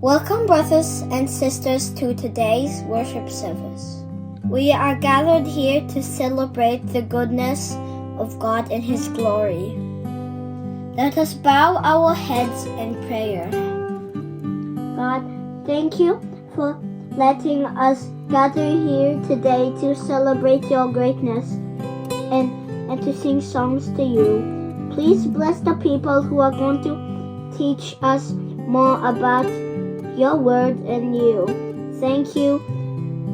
Welcome, brothers and sisters, to today's worship service. We are gathered here to celebrate the goodness of God and His glory. Let us bow our heads in prayer. God, thank you for letting us gather here today to celebrate your greatness and to sing songs to you. Please bless the people who are going to teach us more about your word and you. Thank you,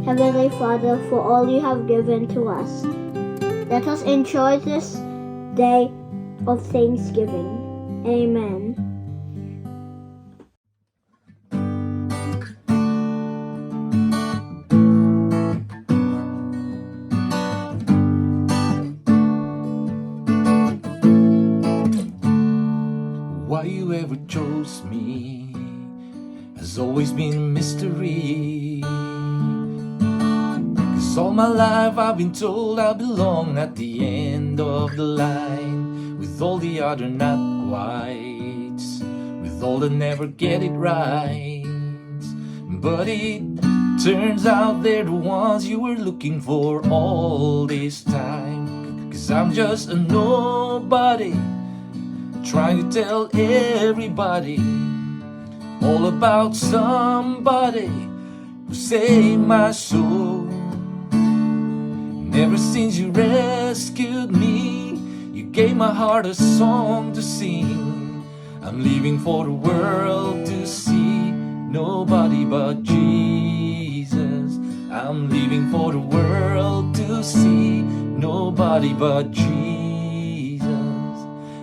Heavenly Father, for all you have given to us. Let us enjoy this day of Thanksgiving. Amen. Why you ever chose me has always been a mystery. 'Cause all my life I've been told I belong at the end of the line, with all the other not whites, with all that never get it right. But it turns out they're the ones you were looking for all this time. 'Cause I'm just a nobody, trying to tell everybody all about somebody who saved my soul. And ever since you rescued me, you gave my heart a song to sing. I'm leaving for the world to see nobody but Jesus. I'm leaving for the world to see nobody but Jesus.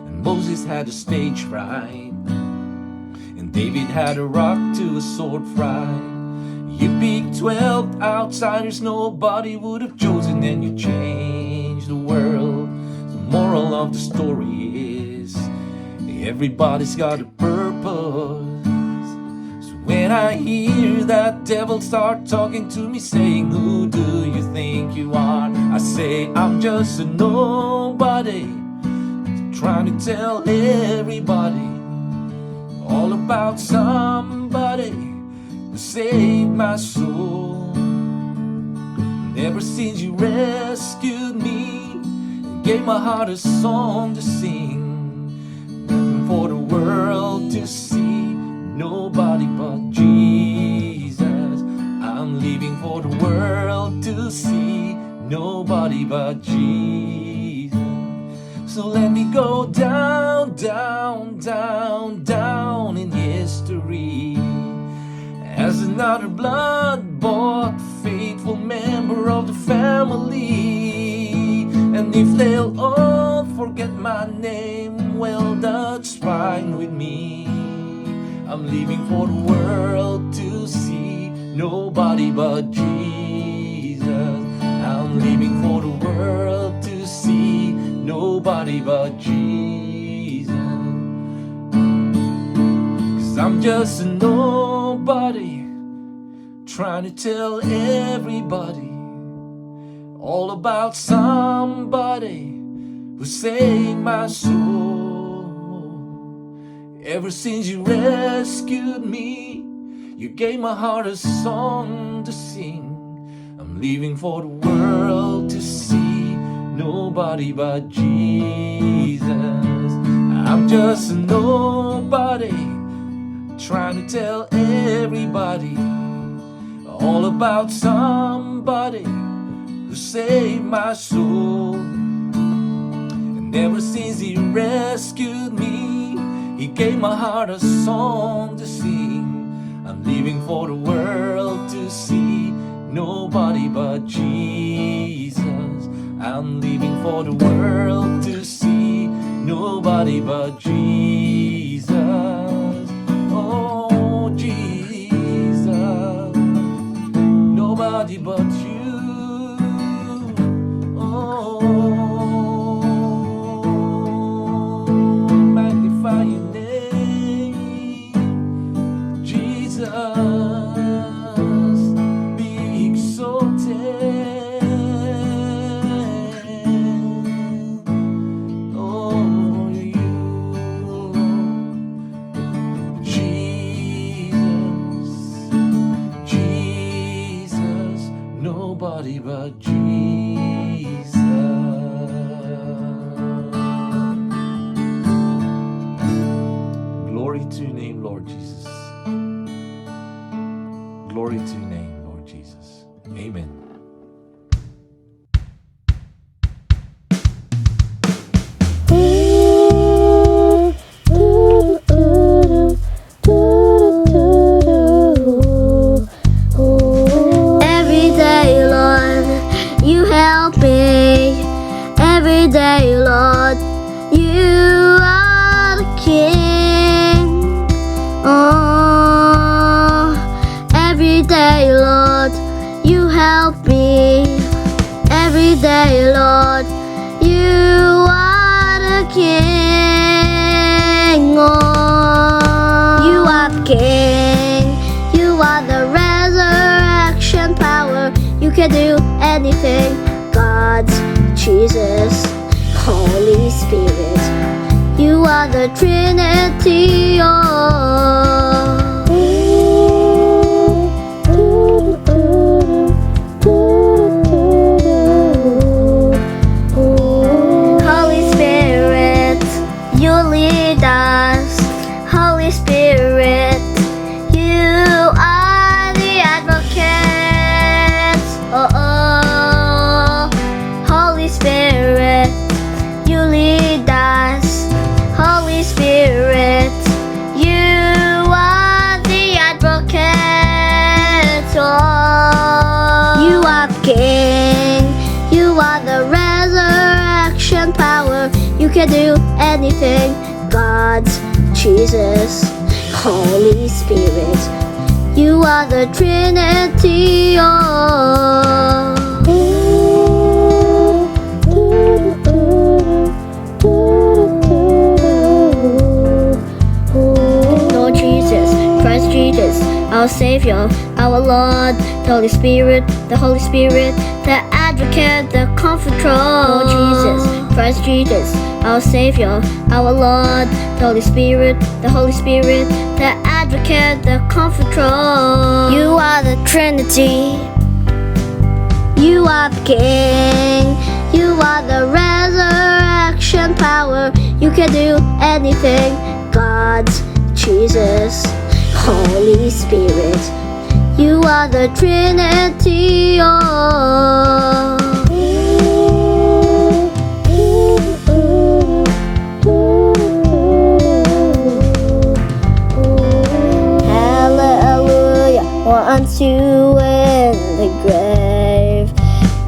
And Moses had a stage fright, and David had a rock to a sword fight. You picked 12 outsiders nobody would have chosen, and you changed the world. The moral of the story is everybody's got a purpose. So when I hear that devil start talking to me saying, who do you think you are? I say, I'm just a nobody, trying to tell everybody all about somebody who saved my soul. And ever since you rescued me and gave my heart a song to sing, nothing for the world to see nobody but Jesus. I'm leaving for the world to see nobody but Jesus. So let me go down, down, down, down in history as another blood-bought, faithful member of the family. And if they'll all forget my name, well, that's fine with me. I'm leaving for the world to see nobody but Jesus. I'm leaving for the world to see nobody but Jesus. 'Cause I'm just a nobody, trying to tell everybody all about somebody who saved my soul. Ever since you rescued me, you gave my heart a song to sing. I'm leaving for the world to see nobody but Jesus. I'm just a nobody, trying to tell everybody all about somebody who saved my soul. And ever since he rescued me, he gave my heart a song to sing. I'm leaving for the world to see nobody but Jesus. I'm leaving for the world to see nobody but Jesus. Oh, Jesus, nobody but you. Oh, magnify your name, Jesus, be exalted. Oh, you, Jesus. nobody but Jesus. Glory to your name, Lord Jesus. Glory to your name, Lord Jesus. Amen. Every day, Lord, you help me. Every day, Lord, you are the King. Oh, every day, Lord, you help me. Every day, Lord, you are the King. Oh, you are the King. You are the resurrection power. You can do anything. God, Jesus, Holy Spirit. You are the Trinity. Holy Spirit, you lead us. Holy Spirit, you are the advocate. Holy Spirit, you lead us. Holy Spirit, you are the advocate. You are the King. You are the resurrection power. You can do anything. God, Jesus, Holy Spirit. You are the Trinity. Lord Jesus, Christ Jesus, our Savior, our Lord, the Holy Spirit, the Holy Spirit, the Advocate, the Comforter. Lord Jesus, Christ Jesus, our Savior, our Lord, the Holy Spirit, the Holy Spirit, the Advocate, the Comforter. You are the Trinity. You are the King. You are the resurrection power. You can do anything. God, Jesus, Holy Spirit. You are the Trinity. Hallelujah, once you in the grave,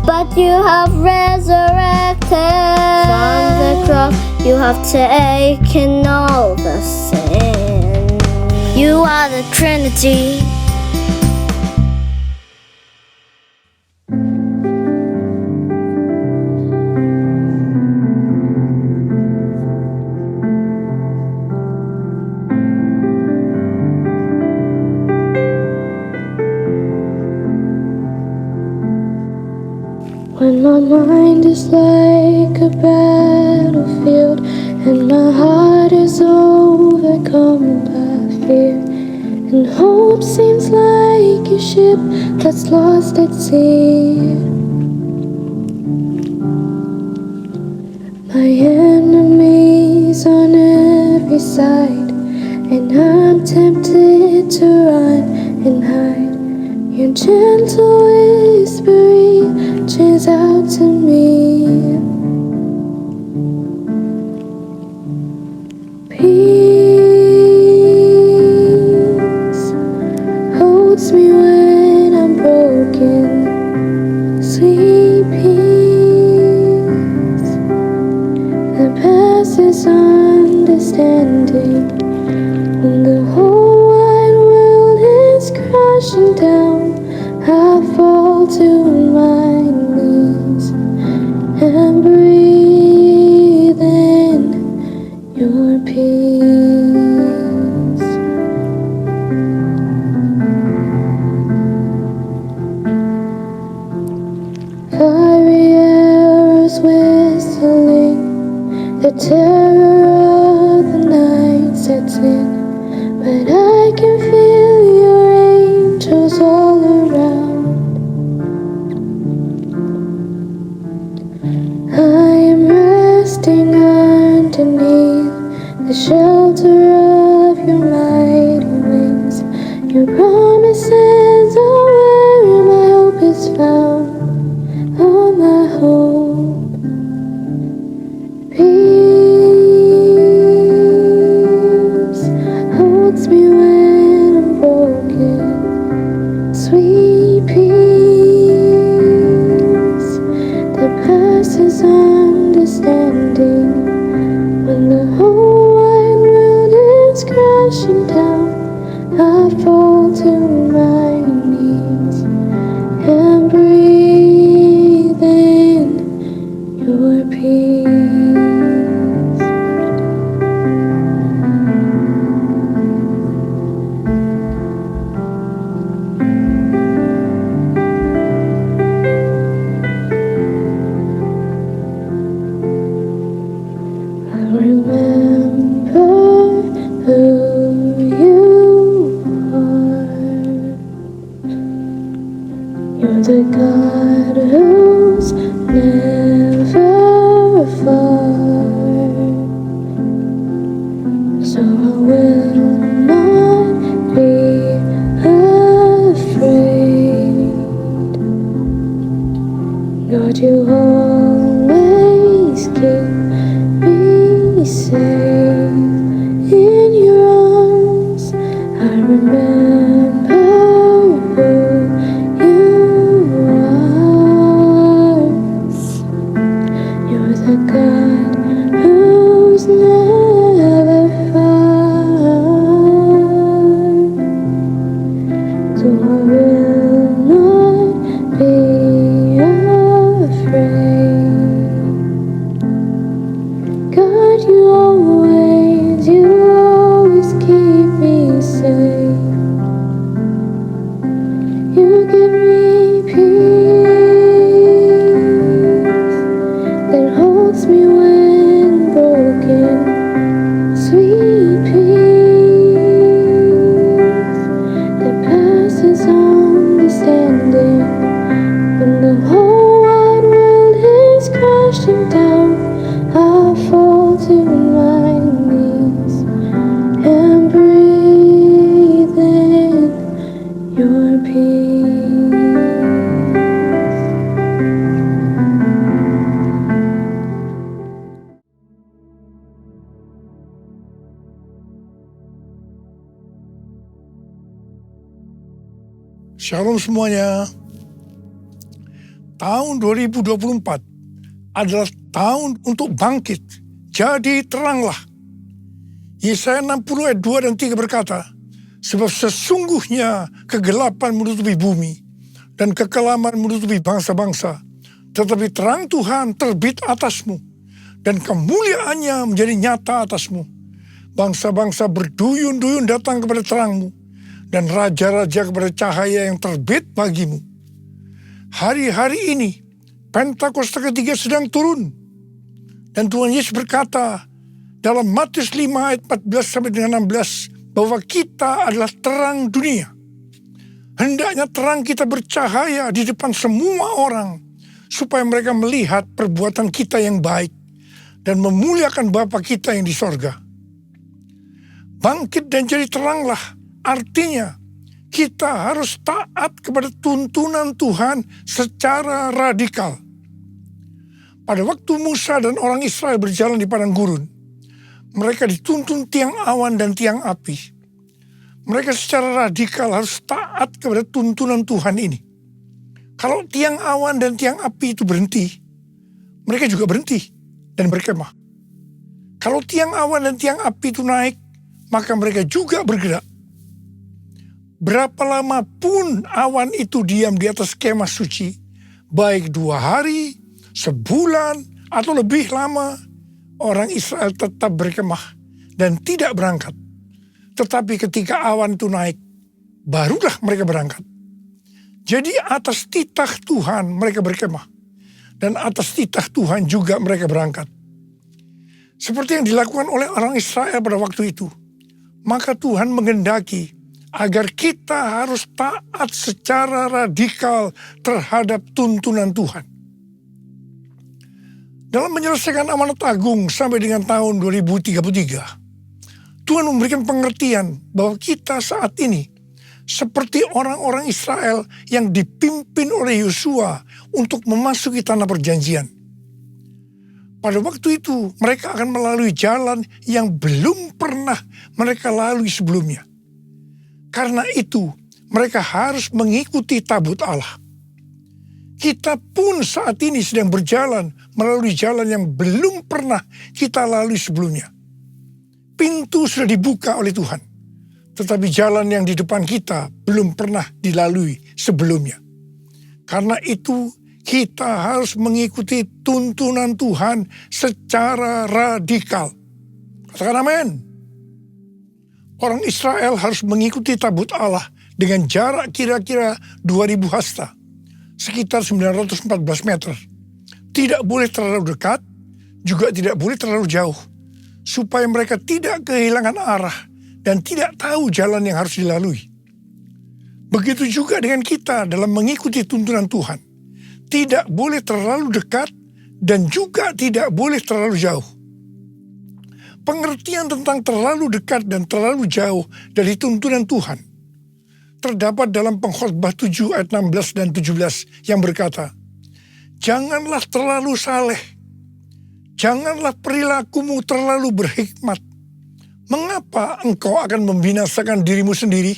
but you have resurrected from the cross. You have taken all the sin. You are the Trinity. When my mind is like a battlefield and my heart is overcome by fear, and hope seems like a ship that's lost at sea, my enemies on every side, and I'm tempted to run and hide. Your gentle whisper reaches out to me. Peace holds me when I'm broken. Sweet peace that passes understanding. When the whole wide world is crashing down, I fall to my knees Your promises are where my hope is found. All my hope. Peace holds me when I'm broken. Sweet peace that passes understanding. When the whole wide world is crashing down, I fall to my knees and breathe in your peace. I remember who you are. You're the God who's never far. So I will not be afraid. God, you always keep me safe in your arms. I remember who you are. You're the God who's never far. So I will not be afraid. God, you always keep me safe. You give me peace that holds me when broken. Sweet peace that passes understanding. When the whole wide world is crashing down, I fall to my knees and breathe in your peace. Shalom semuanya. Tahun 2024 adalah tahun untuk bangkit. Jadi teranglah. Yesaya 60 ayat 2 dan 3 berkata, sebab sesungguhnya kegelapan menutupi bumi dan kekelaman menutupi bangsa-bangsa, tetapi terang Tuhan terbit atasmu dan kemuliaannya menjadi nyata atasmu. Bangsa-bangsa berduyun-duyun datang kepada terangmu dan raja-raja kepada cahaya yang terbit bagimu. Hari-hari ini Pentakosta ketiga sedang turun. Dan Tuhan Yesus berkata dalam Matius 5 ayat 14 sampai dengan 16 bahwa kita adalah terang dunia. Hendaknya terang kita bercahaya di depan semua orang supaya mereka melihat perbuatan kita yang baik dan memuliakan Bapa kita yang di sorga. Bangkit dan jadi teranglah, artinya kita harus taat kepada tuntunan Tuhan secara radikal. Pada waktu Musa dan orang Israel berjalan di padang gurun, mereka dituntun tiang awan dan tiang api. Mereka secara radikal harus taat kepada tuntunan Tuhan ini. Kalau tiang awan dan tiang api itu berhenti, mereka juga berhenti dan berkemah. Kalau tiang awan dan tiang api itu naik, maka mereka juga bergerak. Berapa lama pun awan itu diam di atas kemah suci, baik 2 hari, sebulan, atau lebih lama, orang Israel tetap berkemah dan tidak berangkat. Tetapi ketika awan itu naik, barulah mereka berangkat. Jadi atas titah Tuhan mereka berkemah. Dan atas titah Tuhan juga mereka berangkat. Seperti yang dilakukan oleh orang Israel pada waktu itu. Maka Tuhan menghendaki agar kita harus taat secara radikal terhadap tuntunan Tuhan. Dalam menyelesaikan amanat agung sampai dengan tahun 2033, Tuhan memberikan pengertian bahwa kita saat ini seperti orang-orang Israel yang dipimpin oleh Yosua untuk memasuki tanah perjanjian. Pada waktu itu mereka akan melalui jalan yang belum pernah mereka lalui sebelumnya. Karena itu mereka harus mengikuti tabut Allah. Kita pun saat ini sedang berjalan melalui jalan yang belum pernah kita lalui sebelumnya. Pintu sudah dibuka oleh Tuhan, tetapi jalan yang di depan kita belum pernah dilalui sebelumnya. Karena itu kita harus mengikuti tuntunan Tuhan secara radikal. Katakan amin. Orang Israel harus mengikuti tabut Allah dengan jarak kira-kira 2000 hasta, sekitar 914 meter. Tidak boleh terlalu dekat, juga tidak boleh terlalu jauh, supaya mereka tidak kehilangan arah dan tidak tahu jalan yang harus dilalui. Begitu juga dengan kita dalam mengikuti tuntunan Tuhan. Tidak boleh terlalu dekat dan juga tidak boleh terlalu jauh. Pengertian tentang terlalu dekat dan terlalu jauh dari tuntunan Tuhan terdapat dalam Pengkhotbah 7 ayat 16 dan 17 yang berkata, "Janganlah terlalu saleh, janganlah perilakumu terlalu berhikmat. Mengapa engkau akan membinasakan dirimu sendiri?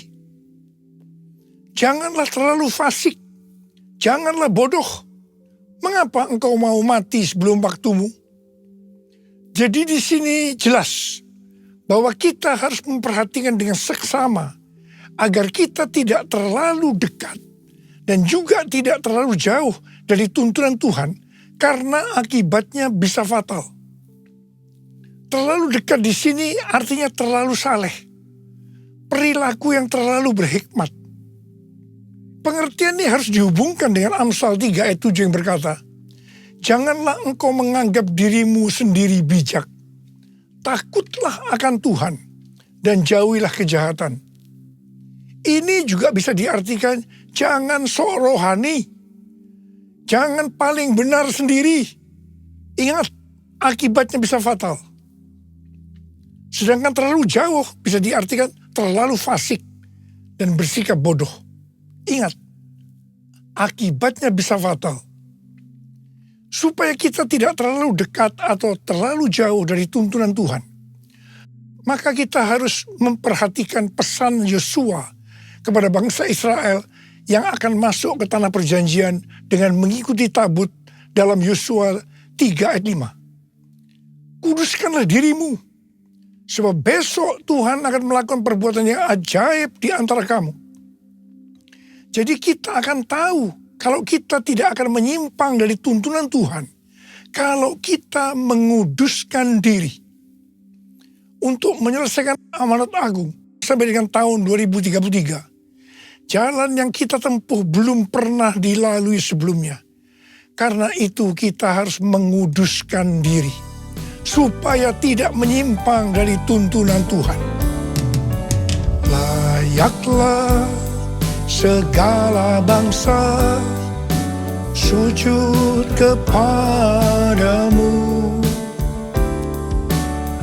Janganlah terlalu fasik, janganlah bodoh. Mengapa engkau mau mati sebelum waktumu?" Jadi di sini jelas bahwa kita harus memperhatikan dengan seksama agar kita tidak terlalu dekat dan juga tidak terlalu jauh dari tuntunan Tuhan, karena akibatnya bisa fatal. Terlalu dekat di sini artinya terlalu saleh, perilaku yang terlalu berhikmat. Pengertian ini harus dihubungkan dengan Amsal 3 ayat 7 yang berkata, "Janganlah engkau menganggap dirimu sendiri bijak. Takutlah akan Tuhan dan jauhilah kejahatan." Ini juga bisa diartikan jangan sok rohani. Jangan paling benar sendiri. Ingat, akibatnya bisa fatal. Sedangkan terlalu jauh bisa diartikan terlalu fasik dan bersikap bodoh. Ingat, akibatnya bisa fatal. Supaya kita tidak terlalu dekat atau terlalu jauh dari tuntunan Tuhan, maka kita harus memperhatikan pesan Yosua kepada bangsa Israel yang akan masuk ke tanah perjanjian dengan mengikuti tabut dalam Yosua 3 ayat 5. "Kuduskanlah dirimu, sebab besok Tuhan akan melakukan perbuatan yang ajaib di antara kamu." Jadi kita akan tahu kalau kita tidak akan menyimpang dari tuntunan Tuhan, kalau kita menguduskan diri untuk menyelesaikan amanat agung sampai dengan tahun 2033. Jalan yang kita tempuh belum pernah dilalui sebelumnya. Karena itu kita harus menguduskan diri supaya tidak menyimpang dari tuntunan Tuhan. Layaklah segala bangsa sujud kepadamu,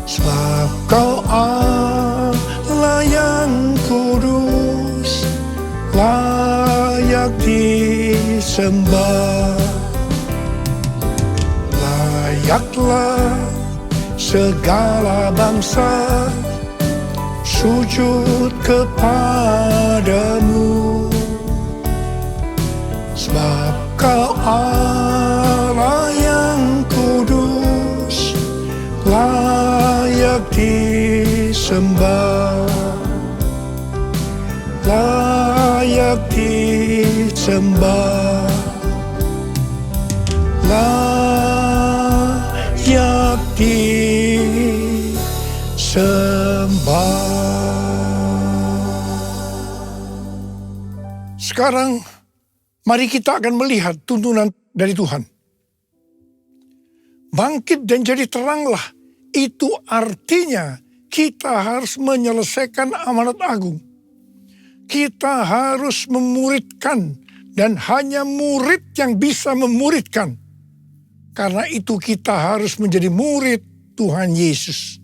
sebab Kau Allah yang kudus, layak disembah. Layaklah segala bangsa sujud kepadamu, sebab Kau Allah yang kudus, layak disembah. Layak disembah, layak disembah. Sekarang mari kita akan melihat tuntunan dari Tuhan. Bangkit dan jadi teranglah, itu artinya kita harus menyelesaikan amanat agung. Kita harus memuridkan, dan hanya murid yang bisa memuridkan. Karena itu kita harus menjadi murid Tuhan Yesus.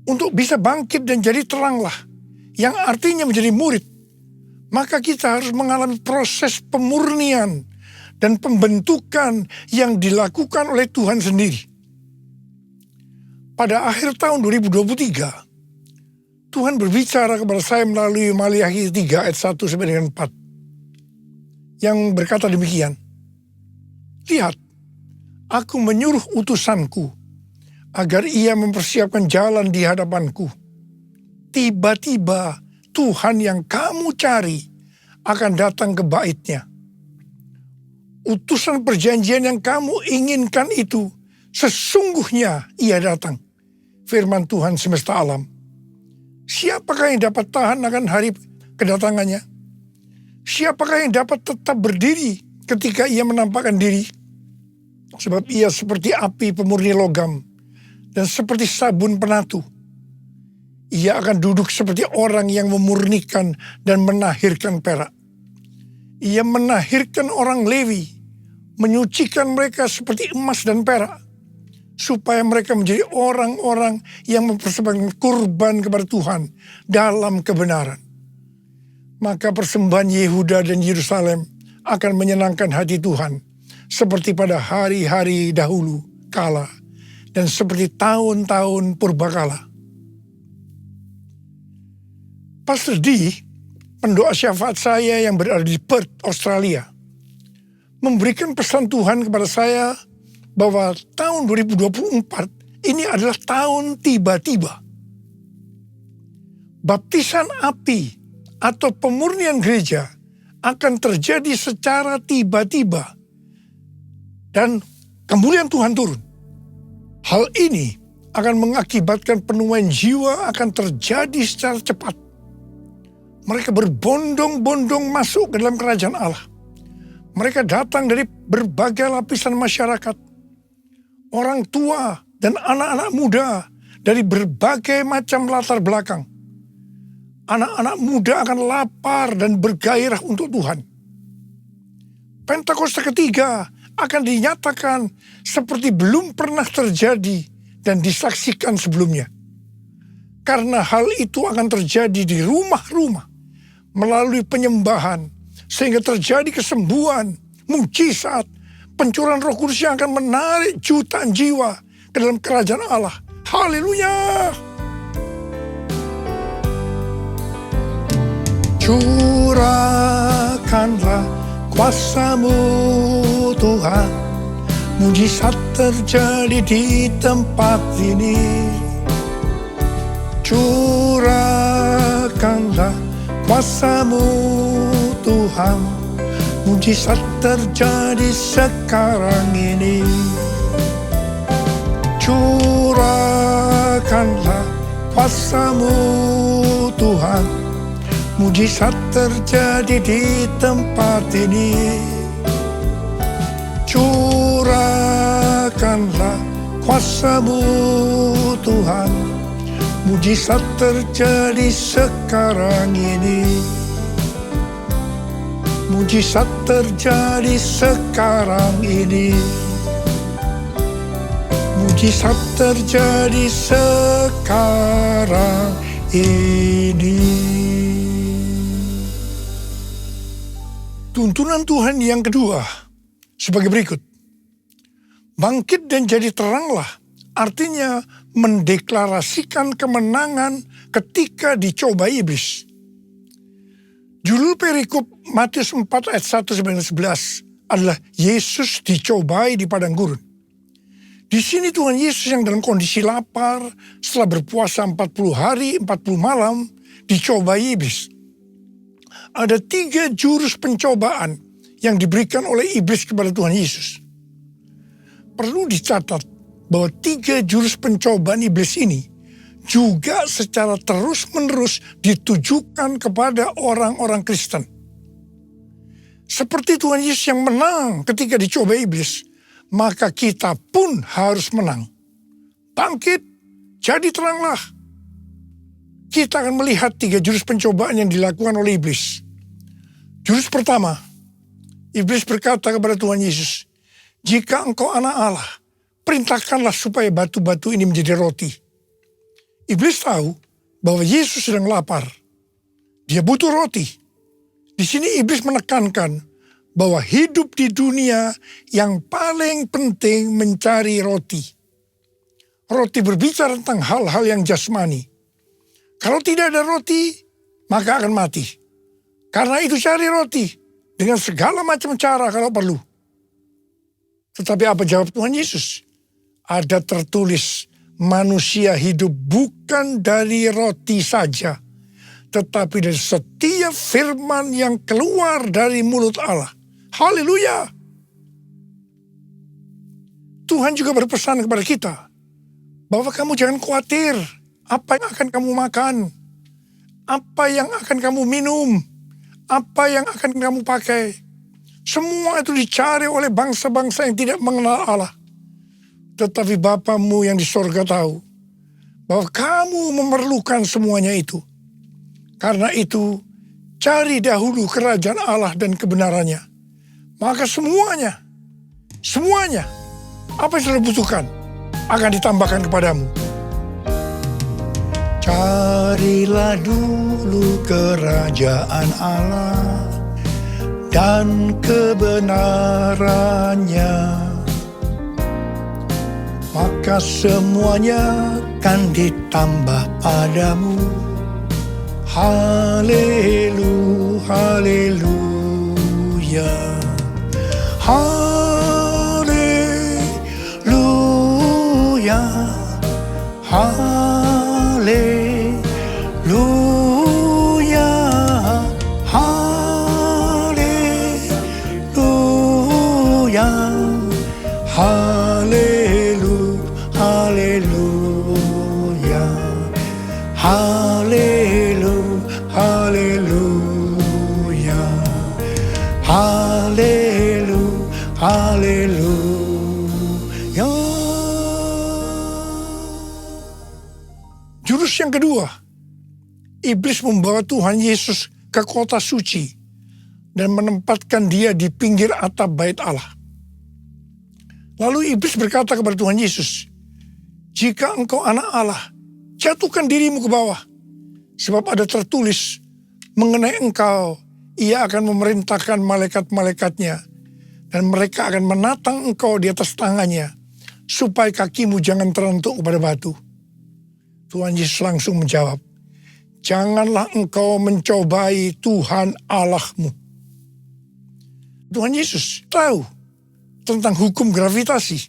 Untuk bisa bangkit dan jadi teranglah, yang artinya menjadi murid, maka kita harus mengalami proses pemurnian dan pembentukan yang dilakukan oleh Tuhan sendiri. Pada akhir tahun 2023, Tuhan berbicara kepada saya melalui Maliaki 3 ayat 1 sampai dengan 4. Yang berkata demikian, "Lihat, aku menyuruh utusanku agar ia mempersiapkan jalan di hadapanku. Tiba-tiba Tuhan yang kamu cari akan datang ke bait-Nya. Utusan perjanjian yang kamu inginkan itu sesungguhnya ia datang. Firman Tuhan semesta alam. Siapakah yang dapat tahan akan hari kedatangannya? Siapakah yang dapat tetap berdiri ketika ia menampakkan diri? Sebab ia seperti api pemurni logam dan seperti sabun penatu. Ia akan duduk seperti orang yang memurnikan dan menahirkan perak. Ia menahirkan orang Lewi, menyucikan mereka seperti emas dan perak, supaya mereka menjadi orang-orang yang mempersembahkan kurban kepada Tuhan dalam kebenaran. Maka persembahan Yehuda dan Yerusalem akan menyenangkan hati Tuhan, seperti pada hari-hari dahulu kala, dan seperti tahun-tahun purbakala." Pastor D, pendoa syafaat saya yang berada di Perth, Australia, memberikan pesan Tuhan kepada saya bahwa tahun 2024 ini adalah tahun tiba-tiba. Baptisan api atau pemurnian gereja akan terjadi secara tiba-tiba dan kemuliaan Tuhan turun. Hal ini akan mengakibatkan penuaian jiwa akan terjadi secara cepat. Mereka berbondong-bondong masuk ke dalam kerajaan Allah. Mereka datang dari berbagai lapisan masyarakat. Orang tua dan anak-anak muda dari berbagai macam latar belakang. Anak-anak muda akan lapar dan bergairah untuk Tuhan. Pentakosta ketiga akan dinyatakan seperti belum pernah terjadi dan disaksikan sebelumnya. Karena hal itu akan terjadi di rumah-rumah melalui penyembahan, sehingga terjadi kesembuhan, mujizat, pencurahan Roh Kudus yang akan menarik jutaan jiwa ke dalam kerajaan Allah. Haleluya! Curahkanlah kuasa-Mu Tuhan, mujizat terjadi di tempat ini. Curahkanlah kuasa-Mu Tuhan, mujizat terjadi sekarang ini. Curahkanlah kuasa-Mu Tuhan, mujizat terjadi di tempat ini. Curahkanlah kuasa-Mu Tuhan, mujizat terjadi sekarang ini. Mujizat terjadi sekarang ini. Mujizat terjadi sekarang ini. Tuntunan Tuhan yang kedua sebagai berikut. Bangkit dan jadi teranglah, artinya mendeklarasikan kemenangan ketika dicoba iblis. Judul perikop Matius 4 ayat 1-11 adalah Yesus dicobai di padang gurun. Di sini Tuhan Yesus yang dalam kondisi lapar setelah berpuasa 40 hari 40 malam dicobai iblis. Ada 3 jurus pencobaan yang diberikan oleh iblis kepada Tuhan Yesus. Perlu dicatat bahwa 3 jurus pencobaan iblis ini juga secara terus-menerus ditujukan kepada orang-orang Kristen. Seperti Tuhan Yesus yang menang ketika dicoba iblis, maka kita pun harus menang. Bangkit, jadi teranglah. Kita akan melihat 3 jurus pencobaan yang dilakukan oleh iblis. Jurus pertama, iblis berkata kepada Tuhan Yesus, "Jika Engkau anak Allah, perintahkanlah supaya batu-batu ini menjadi roti." Iblis tahu bahwa Yesus sedang lapar. Dia butuh roti. Di sini iblis menekankan bahwa hidup di dunia yang paling penting mencari roti. Roti berbicara tentang hal-hal yang jasmani. Kalau tidak ada roti, maka akan mati. Karena itu cari roti dengan segala macam cara kalau perlu. Tetapi apa jawab Tuhan Yesus? Ada tertulis, manusia hidup bukan dari roti saja, tetapi dari setiap firman yang keluar dari mulut Allah. Haleluya! Tuhan juga berpesan kepada kita bahwa kamu jangan khawatir apa yang akan kamu makan, apa yang akan kamu minum, apa yang akan kamu pakai. Semua itu dicari oleh bangsa-bangsa yang tidak mengenal Allah. Tetapi Bapamu yang di sorga tahu bahwa kamu memerlukan semuanya itu. Karena itu, cari dahulu kerajaan Allah dan kebenarannya. Maka semuanya, apa yang sudah butuhkan akan ditambahkan kepadamu. Carilah dulu kerajaan Allah dan kebenarannya, maka semuanya akan ditambah padamu. Haleluya, haleluya, haleluya, haleluya, haleluya, haleluya, haleluya, haleluya, haleluya, haleluya, haleluya. Jurus yang kedua, iblis membawa Tuhan Yesus ke kota suci dan menempatkan dia di pinggir atap bait Allah. Lalu iblis berkata kepada Tuhan Yesus, "Jika engkau anak Allah, jatuhkan dirimu ke bawah. Sebab ada tertulis mengenai engkau, ia akan memerintahkan malaikat-malaikatnya, dan mereka akan menatang engkau di atas tangannya, supaya kakimu jangan terentuk kepada batu." Tuhan Yesus langsung menjawab, "Janganlah engkau mencobai Tuhan Allahmu." Tuhan Yesus tahu tentang hukum gravitasi,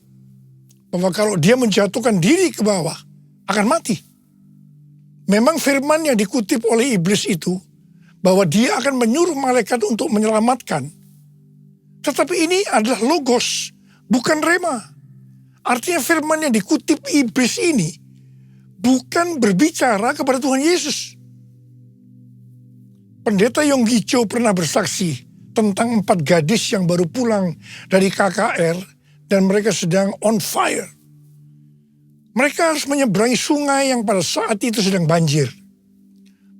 bahwa kalau dia menjatuhkan diri ke bawah, akan mati. Memang firman yang dikutip oleh iblis itu, bahwa dia akan menyuruh malaikat untuk menyelamatkan. Tetapi ini adalah logos, bukan rema. Artinya firman yang dikutip iblis ini, bukan berbicara kepada Tuhan Yesus. Pendeta Yonggi Cho pernah bersaksi tentang 4 gadis yang baru pulang dari KKR dan mereka sedang on fire. Mereka harus menyeberangi sungai yang pada saat itu sedang banjir.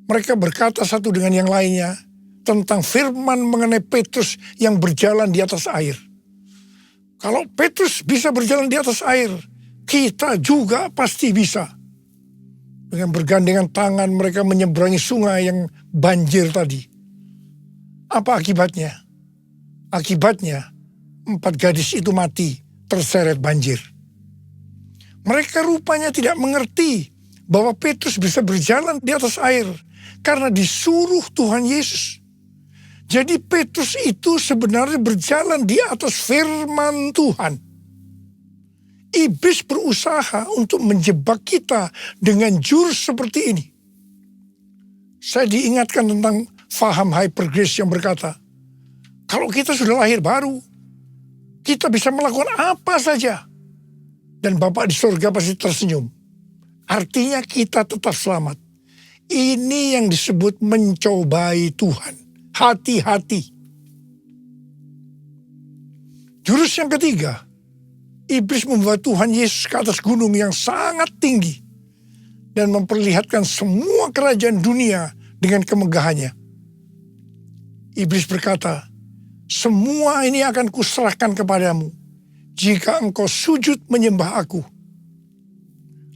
Mereka berkata satu dengan yang lainnya tentang firman mengenai Petrus yang berjalan di atas air. Kalau Petrus bisa berjalan di atas air, kita juga pasti bisa. Dengan bergandengan tangan mereka menyeberangi sungai yang banjir tadi. Apa akibatnya? Akibatnya 4 gadis itu mati terseret banjir. Mereka rupanya tidak mengerti bahwa Petrus bisa berjalan di atas air karena disuruh Tuhan Yesus. Jadi Petrus itu sebenarnya berjalan di atas firman Tuhan. Iblis berusaha untuk menjebak kita dengan jurus seperti ini. Saya diingatkan tentang faham hyper grace yang berkata, kalau kita sudah lahir baru, kita bisa melakukan apa saja. Dan Bapa di surga pasti tersenyum. Artinya kita tetap selamat. Ini yang disebut mencobai Tuhan. Hati-hati. Jurus yang ketiga, iblis membawa Tuhan Yesus ke atas gunung yang sangat tinggi dan memperlihatkan semua kerajaan dunia dengan kemegahannya. Iblis berkata, "Semua ini akan kuserahkan kepadamu jika engkau sujud menyembah aku."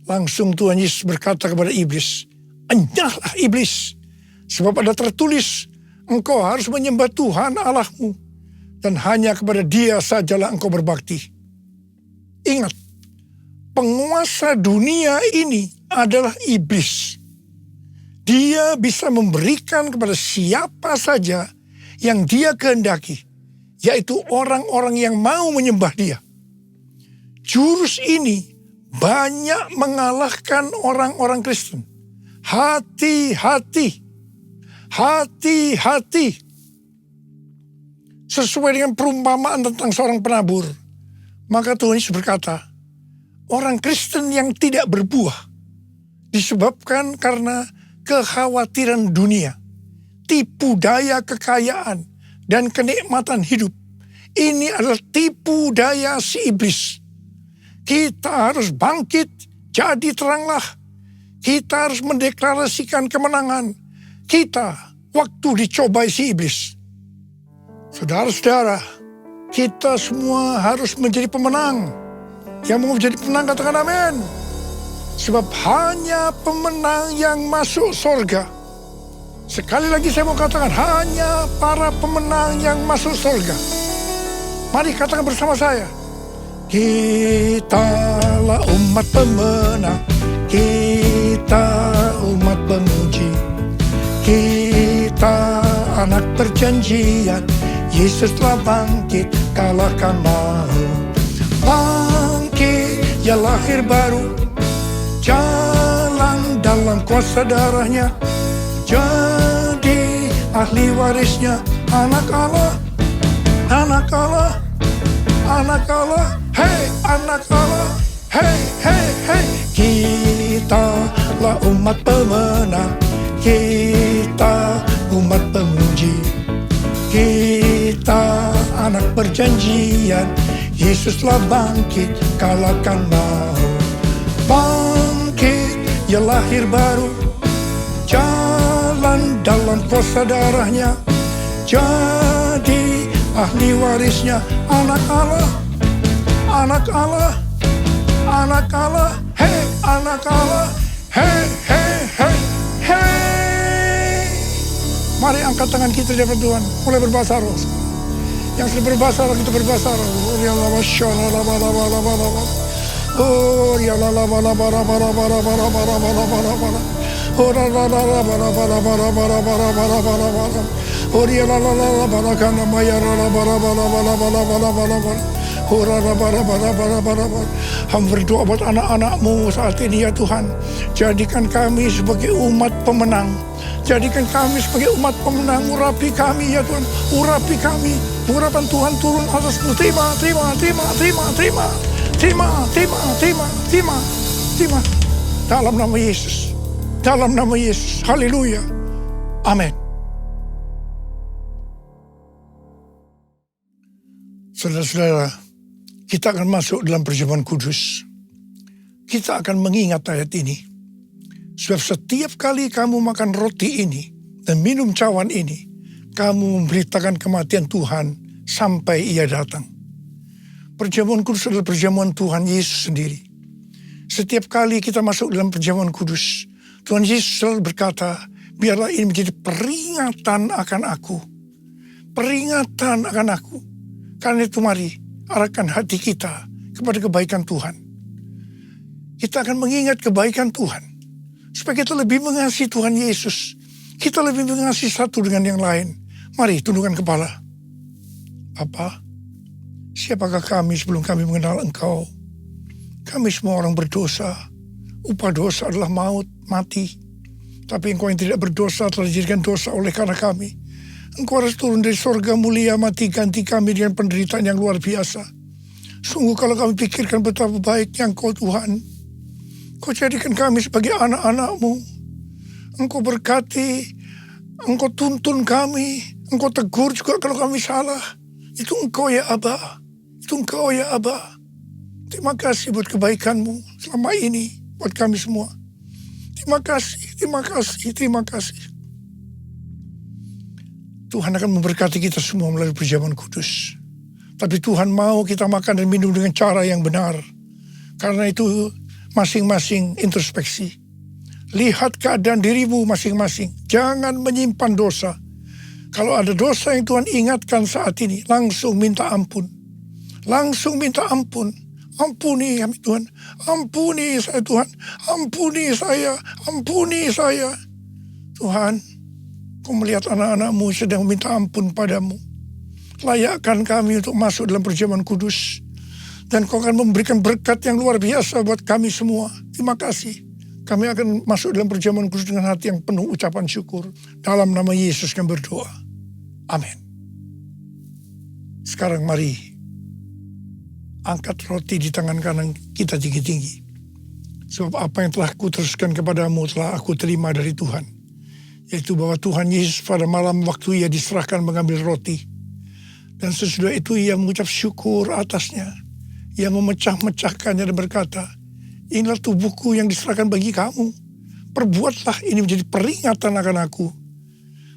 Langsung Tuhan Yesus berkata kepada iblis, "Enyahlah iblis, Sebab ada tertulis, engkau harus menyembah Tuhan Allahmu, dan hanya kepada Dia sajalah engkau berbakti. Ingat, penguasa dunia ini adalah iblis. Dia bisa memberikan kepada siapa saja yang dia kehendaki, yaitu orang-orang yang mau menyembah dia. Jurus ini banyak mengalahkan orang-orang Kristen. Hati-hati. Hati-hati. Sesuai dengan perumpamaan tentang seorang penabur, maka Tuhan Yesus berkata, orang Kristen yang tidak berbuah disebabkan karena kekhawatiran dunia, tipu daya kekayaan, dan kenikmatan hidup. Ini adalah tipu daya si iblis. Kita harus bangkit, jadi teranglah. Kita harus mendeklarasikan kemenangan. Kita waktu dicobai si iblis. Saudara-saudara, kita semua harus menjadi pemenang. Yang mau menjadi pemenang katakan amin. Sebab hanya pemenang yang masuk surga. Sekali lagi saya mau katakan, hanya para pemenang yang masuk surga. Mari katakan bersama saya. Kitalah umat pemenang, kita umat pemuji, kita anak perjanjian, Yesus telah bangkit, kalahkan maut. Bangkit, ya lahir baru, jalan dalam kuasa darahnya, jadi ahli warisnya, anak Allah, anak Allah, anak Allah. Hei anak Allah, hei hei hei. Kitalah umat pemenang, kita umat pemuji, kita anak perjanjian, Yesus telah bangkit, kalahkan maut. Bangkit, ya lahir baru, jalan dalam kuasa darahnya, jadi ahli warisnya, anak Allah, anak Allah, anak Allah, hei anak Allah, hei hei hei hei. Mari angkat tangan kita di hadapan Tuhan, mulai berbahasa roh. Yang sudah berbahasa roh, kita berbahasa roh. Ya Allah, masyaallah, oh ya Allah, bara bara bara bara bara bara bara bara bara. Oh la la la la bara bara bara bara bara bara bara bara. Oh ya la la la bara kana maya la bara bara bara bara bara bara bara. Hamba berdoa buat anak-anak-Mu saat ini ya Tuhan. Jadikan kami sebagai umat pemenang. Jadikan kami sebagai umat pemenang. Urapi kami ya Tuhan. Urapi kami. Urapan Tuhan turun atas-Mu. Terima, terima, terima, terima, terima. Terima, terima, terima, terima, terima. Dalam nama Yesus. Dalam nama Yesus. Haleluya. Amin. Saudara-saudara, kita akan masuk dalam perjamuan kudus. Kita akan mengingat ayat ini. Sebab setiap kali kamu makan roti ini dan minum cawan ini, kamu memberitakan kematian Tuhan sampai Ia datang. Perjamuan kudus adalah perjamuan Tuhan Yesus sendiri. Setiap kali kita masuk dalam perjamuan kudus, Tuhan Yesus selalu berkata, biarlah ini menjadi peringatan akan aku. Peringatan akan aku. Karena itu mari, arahkan hati kita kepada kebaikan Tuhan. Kita akan mengingat kebaikan Tuhan. Supaya kita lebih mengasihi Tuhan Yesus. Kita lebih mengasihi satu dengan yang lain. Mari tundukkan kepala. Bapa, siapakah kami sebelum kami mengenal Engkau? Kami semua orang berdosa. Upah dosa adalah maut, mati. Tapi Engkau yang tidak berdosa telah dijadikan dosa oleh karena kami. Engkau harus turun dari surga mulia, mati ganti kami dengan penderitaan yang luar biasa. Sungguh kalau kami pikirkan betapa baiknya Engkau Tuhan. Engkau jadikan kami sebagai anak-anak-Mu. Engkau berkati, Engkau tuntun kami, Engkau tegur juga kalau kami salah. Itu Engkau ya Aba, itu Engkau ya Aba. Terima kasih buat kebaikan-Mu selama ini buat kami semua. Terima kasih, terima kasih, terima kasih. Tuhan akan memberkati kita semua melalui perjamuan kudus. Tapi Tuhan mau kita makan dan minum dengan cara yang benar. Karena itu masing-masing introspeksi. Lihat keadaan dirimu masing-masing. Jangan menyimpan dosa. Kalau ada dosa yang Tuhan ingatkan saat ini, langsung minta ampun. Langsung minta ampun. Ampuni kami Tuhan. Ampuni saya Tuhan. Ampuni saya. Ampuni saya. Tuhan, Kau melihat anak-anak-Mu sedang meminta ampun padamu. Layakkan kami untuk masuk dalam perjamuan kudus. Dan Kau akan memberikan berkat yang luar biasa buat kami semua. Terima kasih. Kami akan masuk dalam perjamuan kudus dengan hati yang penuh ucapan syukur. Dalam nama Yesus kami berdoa. Amin. Sekarang mari angkat roti di tangan kanan kita tinggi-tinggi. Sebab apa yang telah kuteruskan kepadamu telah aku terima dari Tuhan. Yaitu bahwa Tuhan Yesus pada malam waktu ia diserahkan mengambil roti. Dan sesudah itu ia mengucap syukur atasnya. Ia memecah-mecahkannya dan berkata, inilah tubuhku yang diserahkan bagi kamu. Perbuatlah ini menjadi peringatan akan aku.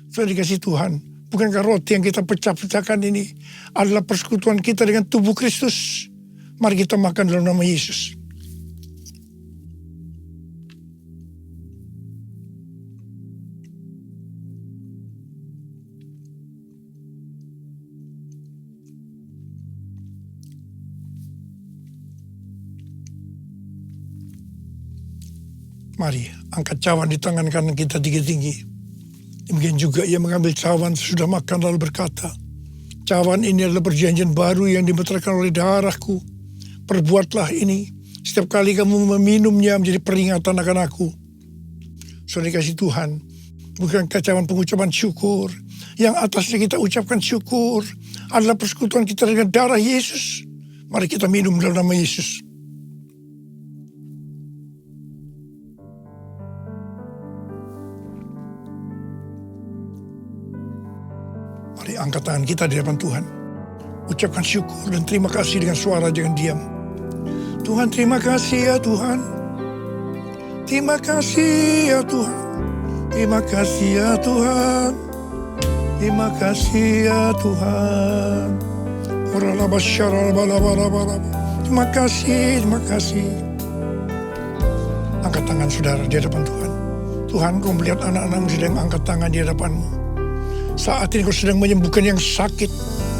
Sudah dikasih Tuhan. Bukankah roti yang kita pecah-pecahkan ini adalah persekutuan kita dengan tubuh Kristus? Mari kita makan dalam nama Yesus. Mari angkat cawan di tangan kanan kita tinggi-tinggi. Demikian juga ia mengambil cawan sesudah makan lalu berkata, cawan ini adalah perjanjian baru yang dimeteraikan oleh darahku. Perbuatlah ini setiap kali kamu meminumnya menjadi peringatan akan aku. Saudara dikasih Tuhan, bukankah cawan pengucapan syukur yang atasnya kita ucapkan syukur adalah persekutuan kita dengan darah Yesus. Mari kita minum dalam nama Yesus. Mari angkat tangan kita di hadapan Tuhan. Ucapkan syukur dan terima kasih dengan suara jangan diam. Tuhan, terima kasih ya Tuhan. Terima kasih ya Tuhan. Terima kasih ya Tuhan. Terima kasih ya Tuhan. Terima kasih, terima kasih. Angkat tangan saudara di hadapan Tuhan. Tuhan, Kau melihat anak-anak-Mu sedang angkat tangan di hadapan-Mu. Saat ini Kau sedang menyembuhkan yang sakit.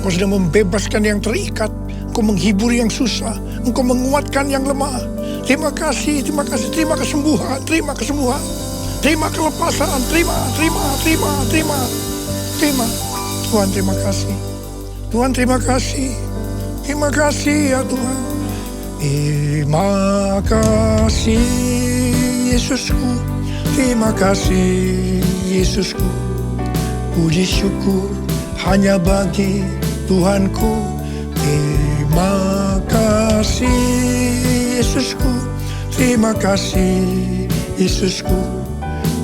Kau sedang membebaskan yang terikat. Kau menghibur yang susah. Engkau menguatkan yang lemah. Terima kasih, terima kasih. Terima kesembuhan, terima kesembuhan. Terima kelepasan, terima. Tuhan, terima kasih. Tuhan, terima kasih. Terima kasih ya Tuhan. Terima kasih Yesusku. Terima kasih Yesusku. Puji syukur hanya bagi Tuhanku. Terima kasih Yesusku. Terima kasih Yesusku.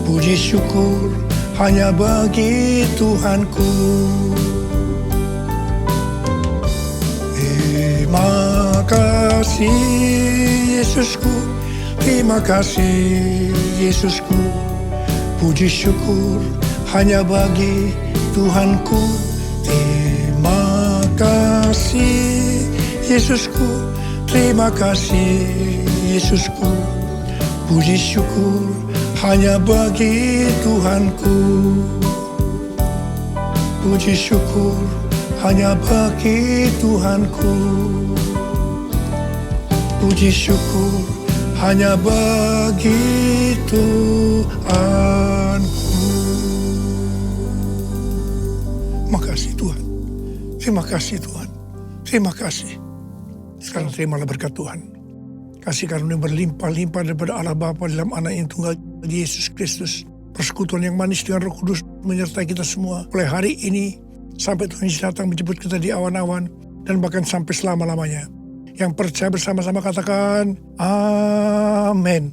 Puji syukur hanya bagi Tuhanku. Terima kasih Yesusku. Terima kasih Yesusku. Puji syukur hanya bagi Tuhanku. Terima kasih Yesusku. Terima kasih Yesusku. Puji syukur hanya bagi Tuhanku. Puji syukur hanya bagi Tuhanku. Puji syukur hanya bagi Tuhanku. Makasih Tuhan. Terima kasih Tuhan. Terima kasih. Sekarang terimalah berkat Tuhan. Kasih karunia berlimpah-limpah daripada Allah Bapa dalam anak yang tunggal Yesus Kristus. Persekutuan yang manis dengan Roh Kudus menyertai kita semua. Mulai hari ini sampai Tuhan Yesus datang menjemput kita di awan-awan. Dan bahkan sampai selama-lamanya. Yang percaya bersama-sama katakan, Amin.